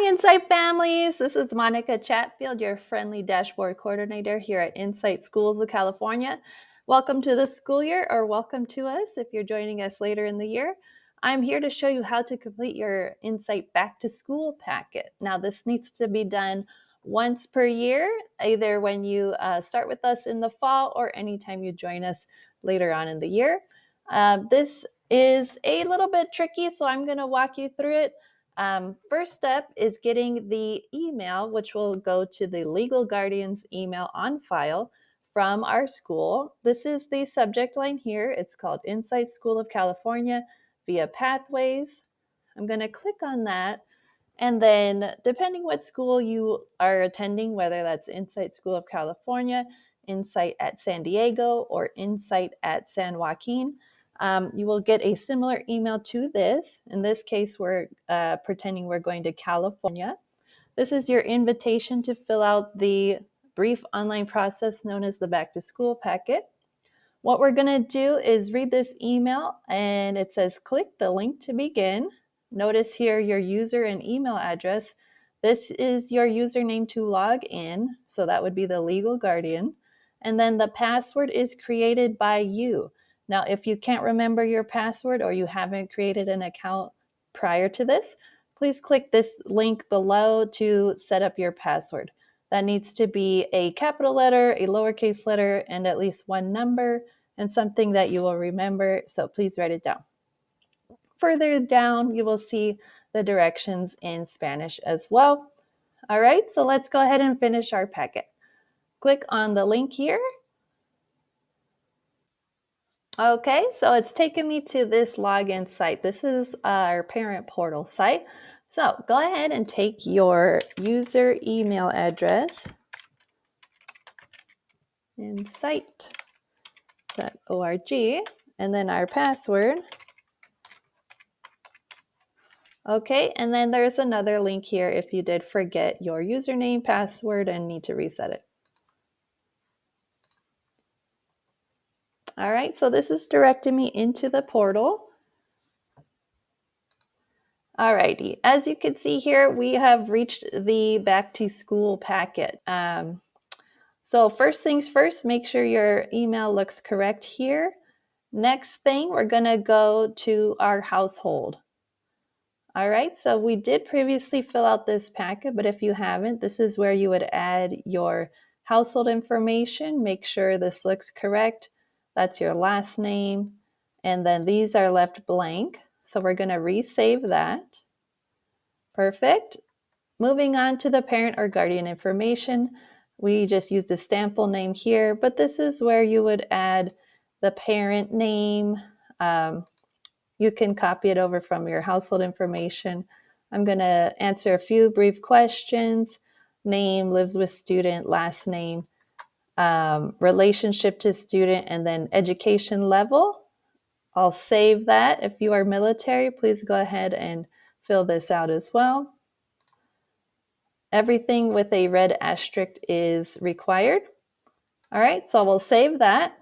Hi, Insight families. This is Monica Chatfield, your friendly dashboard coordinator here at Insight Schools of California. Welcome to the school year, or welcome to us if you're joining us later in the year. I'm here to show you how to complete your Insight Back to School packet. Now, this needs to be done once per year, either when you start with us in the fall or anytime you join us later on in the year. This is a little bit tricky, so I'm going to walk you through it. First step is getting the email, which will go to the legal guardian's email on file from our school. This is the subject line here. It's called Insight School of California via Pathways. I'm going to click on that. And then depending what school you are attending, whether that's Insight School of California, Insight at San Diego, or Insight at San Joaquin, you will get a similar email to this. In this case, we're pretending we're going to California. This is your invitation to fill out the brief online process known as the Back to School packet. What we're going to do is read this email, and it says click the link to begin. Notice here your user and email address. This is your username to log in, so that would be the legal guardian. And then the password is created by you. Now, if you can't remember your password or you haven't created an account prior to this, please click this link below to set up your password. That needs to be a capital letter, a lowercase letter, and at least one number, and something that you will remember, so please write it down. Further down, you will see the directions in Spanish as well. All right, so let's go ahead and finish our packet. Click on the link here. Okay, so it's taken me to this login site. This is our parent portal site. So go ahead and take your user email address, insight.org, and then our password. Okay, and then there's another link here if you did forget your username, password, and need to reset it. All right, so this is directing me into the portal. All righty, as you can see here, we have reached the back to school packet. So first things first, make sure your email looks correct here. Next thing, we're gonna go to our household. All right, so we did previously fill out this packet, but if you haven't, this is where you would add your household information. Make sure this looks correct. That's your last name. And then these are left blank. So we're going to resave that. Perfect. Moving on to the parent or guardian information. We just used a sample name here, but this is where you would add the parent name. You can copy it over from your household information. I'm going to answer a few brief questions. Name, lives with student, last name, relationship to student, and then education level. I'll save that. If you are military, please go ahead and fill this out as well. Everything with a red asterisk is required. All right, so we'll save that.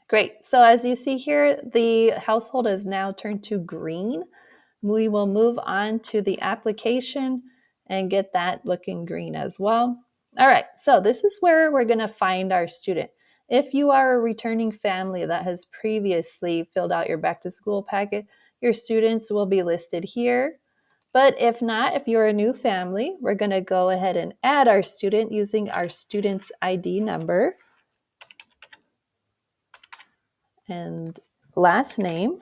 Great. So as you see here, the household is now turned to green. We will move on to the application and get that looking green as well. All right, so this is where we're going to find our student. If you are a returning family that has previously filled out your back to school packet, your students will be listed here. But if not, if you're a new family, we're going to go ahead and add our student using our student's ID number and last name.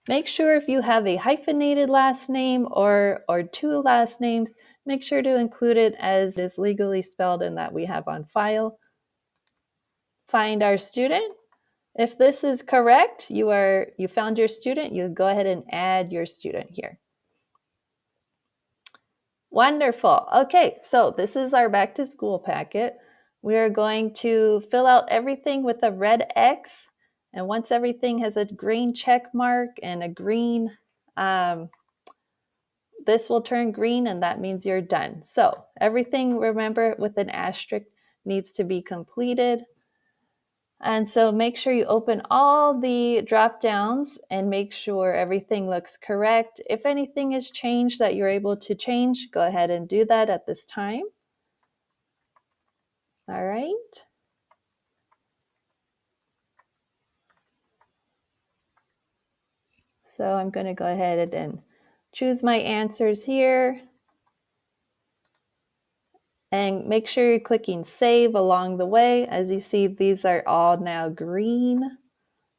Make sure if you have a hyphenated last name or two last names, make sure to include it as it is legally spelled and that we have on file. Find our student. If this is correct, you found your student, you go ahead and add your student here. Wonderful. Okay, so this is our back to school packet. We are going to fill out everything with a red X. And once everything has a green check mark and a green, this will turn green and that means you're done. So everything, remember, with an asterisk needs to be completed. And so make sure you open all the drop downs and make sure everything looks correct. If anything is changed that you're able to change, go ahead and do that at this time. All right. So I'm going to go ahead and choose my answers here. And make sure you're clicking save along the way. As you see, these are all now green,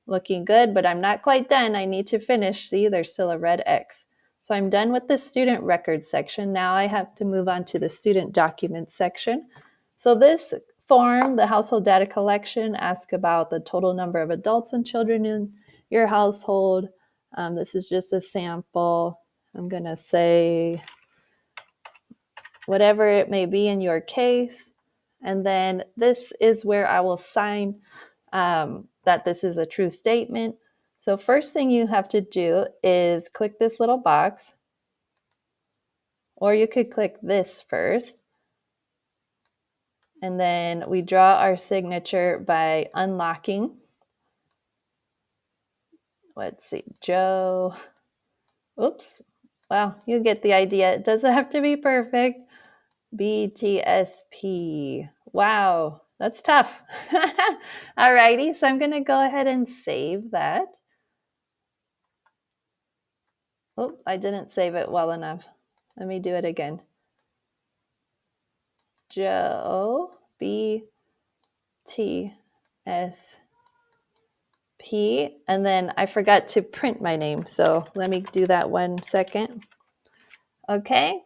looking good, but I'm not quite done. I need to finish. See, there's still a red X. So I'm done with the student records section. Now I have to move on to the student documents section. So this form, the household data collection, asks about the total number of adults and children in your household. This is just a sample. I'm going to say whatever it may be in your case. And then this is where I will sign that this is a true statement. So first thing you have to do is click this little box, or you could click this first. And then we draw our signature by unlocking. Let's see, Joe. Oops. Well, you get the idea. It doesn't have to be perfect. BTSP. Wow, that's tough. Alrighty, so I'm going to go ahead and save that. Oh, I didn't save it well enough. Let me do it again. Joe, BTSP. And then I forgot to print my name, so let me do that 1 second. Okay,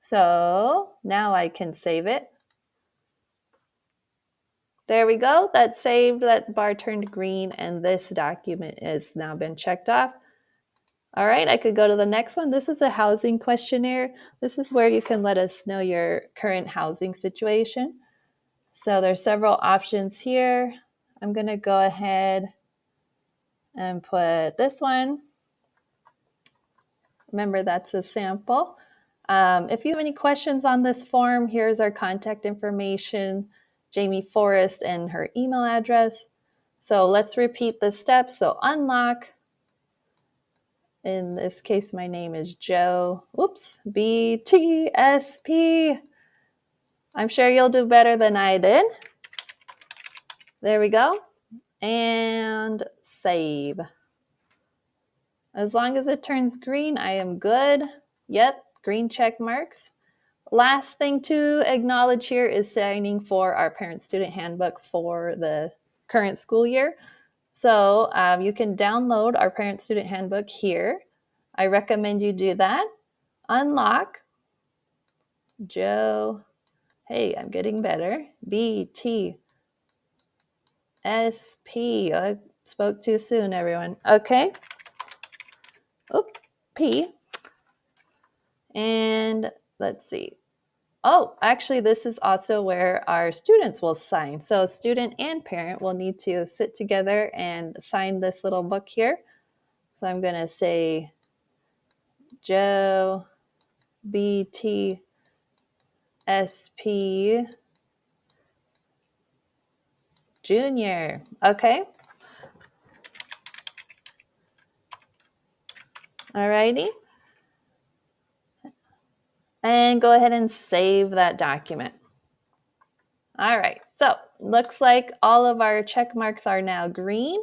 so now I can save it. There we go. That's saved. That bar turned green, and this document has now been checked off. All right, I could go to the next one. This is a housing questionnaire. This is where you can let us know your current housing situation. So there's several options here. I'm going to go ahead and put this one. Remember, that's a sample. If you have any questions on this form, here's our contact information, Jamie Forrest, and her email address. So let's repeat the steps. So unlock. In this case, my name is Joe. Oops, BTSP. I'm sure you'll do better than I did. There we go. And save. As long as it turns green, I am good. Yep, green check marks. Last thing to acknowledge here is signing for our parent-student handbook for the current school year. So you can download our parent-student handbook here. I recommend you do that. Unlock. Joe. Hey, I'm getting better. BTSP. I spoke too soon, everyone. Okay. Oop, P. And let's see. Oh, actually, this is also where our students will sign. So student and parent will need to sit together and sign this little book here. So I'm going to say Joe BTSP Junior. Okay. All righty. And go ahead and save that document. All right, so looks like all of our check marks are now green.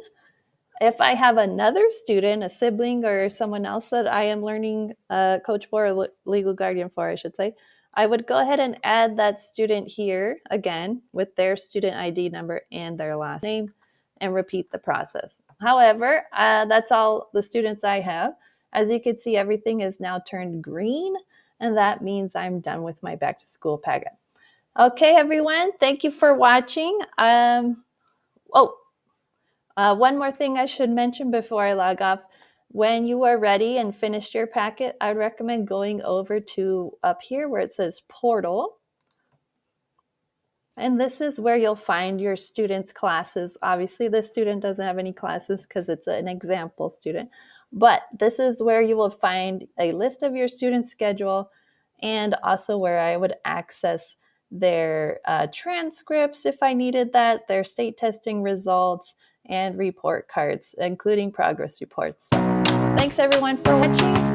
If I have another student, a sibling or someone else that I am learning coach for, or legal guardian for, I should say, I would go ahead and add that student here again with their student ID number and their last name and repeat the process. However, that's all the students I have. As you can see, everything is now turned green, and that means I'm done with my back to school packet. Okay, everyone, thank you for watching. One more thing I should mention before I log off. When you are ready and finished your packet, I'd recommend going over to up here where it says portal. And this is where you'll find your students' classes. Obviously, this student doesn't have any classes because it's an example student. But this is where you will find a list of your student schedule and also where I would access their transcripts if I needed that, their state testing results, and report cards, including progress reports. So, thanks everyone for watching.